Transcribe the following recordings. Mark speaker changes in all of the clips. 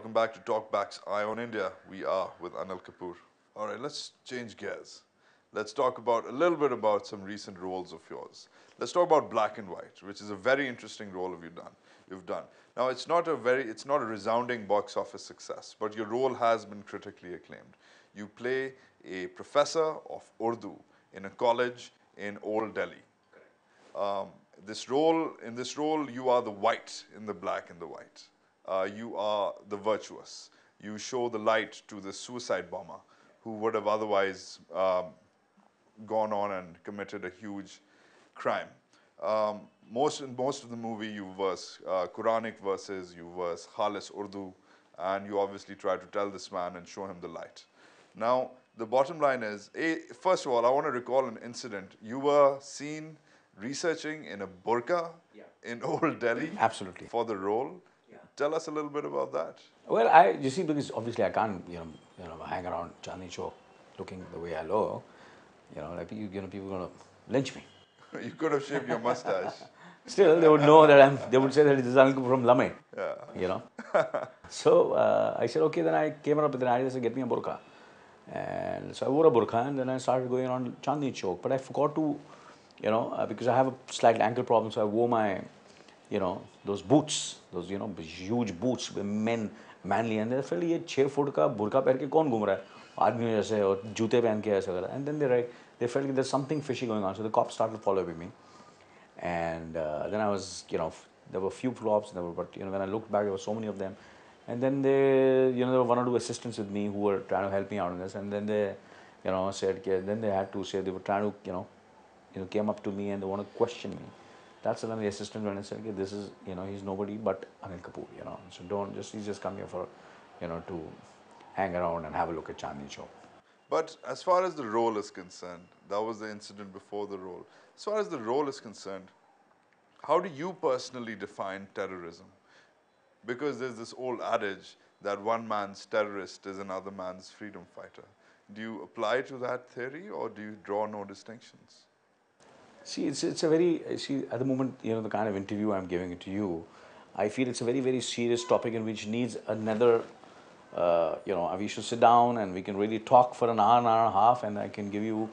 Speaker 1: Welcome back to TalkBack's Eye on India. We are with Anil Kapoor. All right, let's change gears. Let's talk about a little bit about some recent roles of yours. Let's talk about Black and White, which is a very interesting role you've done. Now, it's not a resounding box office success, but your role has been critically acclaimed. You play a professor of Urdu in a college in Old Delhi. In this role, you are the white in the black and the white. You are the virtuous. You show the light to the suicide bomber who would have otherwise gone on and committed a huge crime. Most of the movie, you verse Quranic verses, you verse Khalis Urdu, and you obviously try to tell this man and show him the light. Now, the bottom line is, first of all, I want to recall an incident. You were seen researching in a burqa in Old Delhi.
Speaker 2: Absolutely.
Speaker 1: For the role. Yeah. Tell us a little bit about that.
Speaker 2: Well, you see, because obviously I can't, hang around Chandni Chowk looking the way I look. People are gonna lynch me.
Speaker 1: You could have shaved your mustache.
Speaker 2: Still, they would know that they would say that it is Anil Kapoor from Lame. Yeah. So I said, okay, then I came up with an idea to get me a burqa. And so I wore a burqa and then I started going around Chandni Chowk. But I forgot to, because I have a slight ankle problem, so I wore my, those boots, those, huge boots, manly. And they felt, ये 6 foot का बुर्का पहन के कौन घूम रहा है? आदमी जैसे और जूते पहन के ऐसा करा. And then they felt like there's something fishy going on. So the cops started following me. And then I was, there were a few flops, but when I looked back, there were so many of them. And then there were 1 or 2 assistants with me who were trying to help me out in this. And then they, said, then they had to say, they were trying to, came up to me and they want to question me. That's when the assistant went and said, okay, this is, he's nobody but Anil Kapoor, so he's just come here for, to hang around and have a look at Chandni Chowk.
Speaker 1: But as far as the role is concerned, that was the incident before the role. As far as the role is concerned, how do you personally define terrorism? Because there's this old adage that one man's terrorist is another man's freedom fighter. Do you apply to that theory or do you draw no distinctions?
Speaker 2: See, it's a very, at the moment, the kind of interview I'm giving it to you, I feel it's a very, very serious topic in which needs another, we should sit down and we can really talk for an hour and a half and I can give you,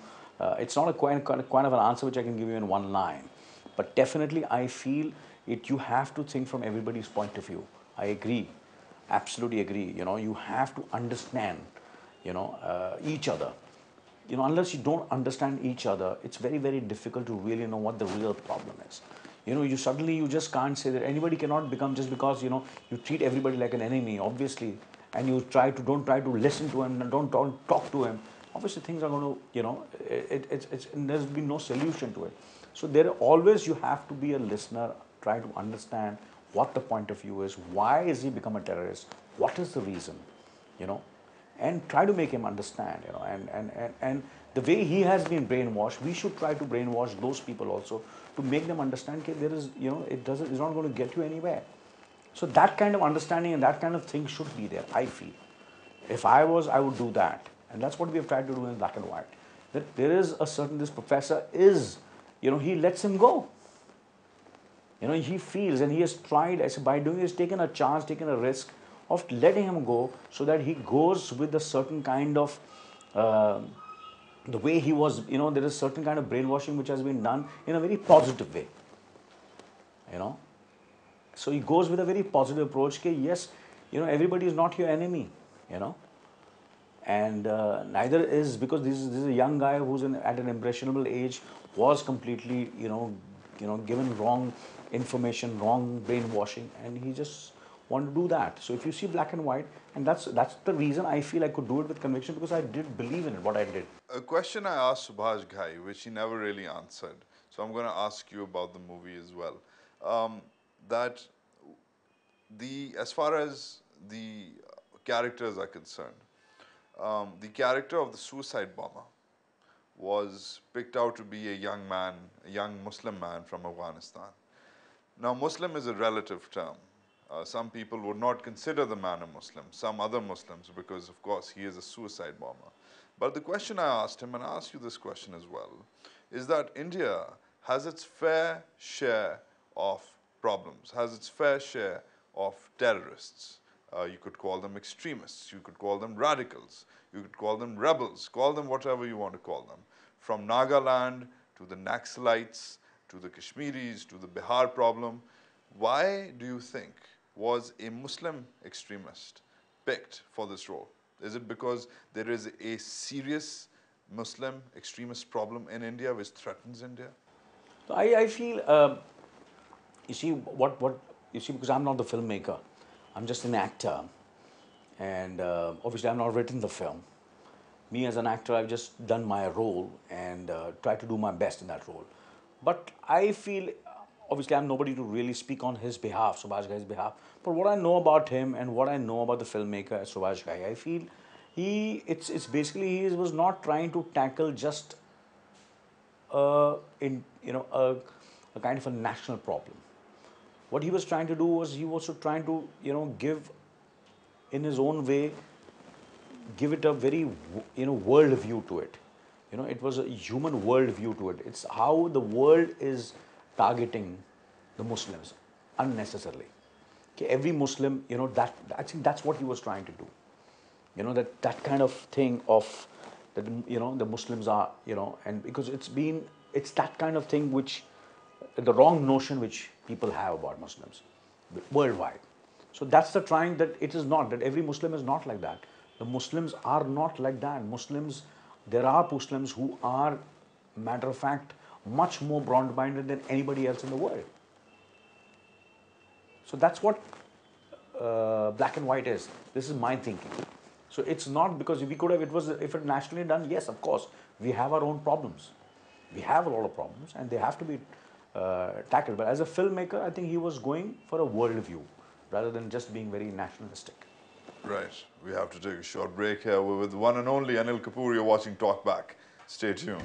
Speaker 2: it's not a kind of an answer which I can give you in one line. But definitely I feel you have to think from everybody's point of view. I agree, absolutely agree. You have to understand, each other. Unless you don't understand each other, it's very, very difficult to really know what the real problem is. You just can't say that anybody cannot become just because, you treat everybody like an enemy, obviously, and you don't try to listen to him and don't talk to him. Obviously, things are going to, there's been no solution to it. So you have to be a listener, try to understand what the point of view is, why is he become a terrorist, what is the reason, and try to make him understand, and the way he has been brainwashed, we should try to brainwash those people also to make them understand that there is, it's not going to get you anywhere. So that kind of understanding and that kind of thing should be there, I feel. If I would do that. And that's what we have tried to do in Black and White. That there is this professor is, he lets him go. He feels and he has tried, by doing this, taken a chance, taken a risk of letting him go so that he goes with a certain kind of, the way he was, there is certain kind of brainwashing which has been done in a very positive way. So he goes with a very positive approach, that yes, everybody is not your enemy, and neither is, because this is a young guy who's at an impressionable age, was completely, given wrong information, wrong brainwashing, and he just wanted to do that. So if you see Black and White, and that's the reason I feel I could do it with conviction, because I did believe in it, what I did.
Speaker 1: A question I asked Subhash Ghai, which he never really answered, so I'm going to ask you about the movie as well. As far as the characters are concerned, the character of the suicide bomber was picked out to be a young Muslim man from Afghanistan. Now, Muslim is a relative term. Some people would not consider the man a Muslim, some other Muslims, because of course he is a suicide bomber. But the question I asked him, and I ask you this question as well, is that India has its fair share of problems, has its fair share of terrorists. You could call them extremists. You could call them radicals. You could call them rebels. Call them whatever you want to call them. From Nagaland to the Naxalites to the Kashmiris to the Bihar problem. Why do you think was a Muslim extremist picked for this role? Is it because there is a serious Muslim extremist problem in India which threatens India?
Speaker 2: So I feel, you see, you see, because I'm not the filmmaker, I'm just an actor, and obviously I've not written the film. Me as an actor, I've just done my role and tried to do my best in that role. But I feel, obviously I'm nobody to really speak on his behalf, Subhash Ghai's behalf, but what I know about him and what I know about the filmmaker Subhash Ghai, I feel it's basically he was not trying to tackle just a kind of a national problem. What he was trying to do was he was trying to give in his own way, give it a very world view to it. It was a human world view to it. It's how the world is targeting the Muslims unnecessarily. Okay, every Muslim, that I think that's what he was trying to do. That kind of thing of that the Muslims are and because it's that kind of thing which the wrong notion which people have about Muslims worldwide. So that's the trying that it is not that every Muslim is not like that. The Muslims are not like that. There are Muslims who are, matter of fact, much more broad-minded than anybody else in the world. So that's what black and white is. This is my thinking. So it's not because if we could have, if it nationally done, yes, of course, we have our own problems. We have a lot of problems and they have to be tackled. But as a filmmaker, I think he was going for a world view rather than just being very nationalistic.
Speaker 1: Right. We have to take a short break here. We're with one and only Anil Kapoor. You're watching TalkBack. Stay tuned.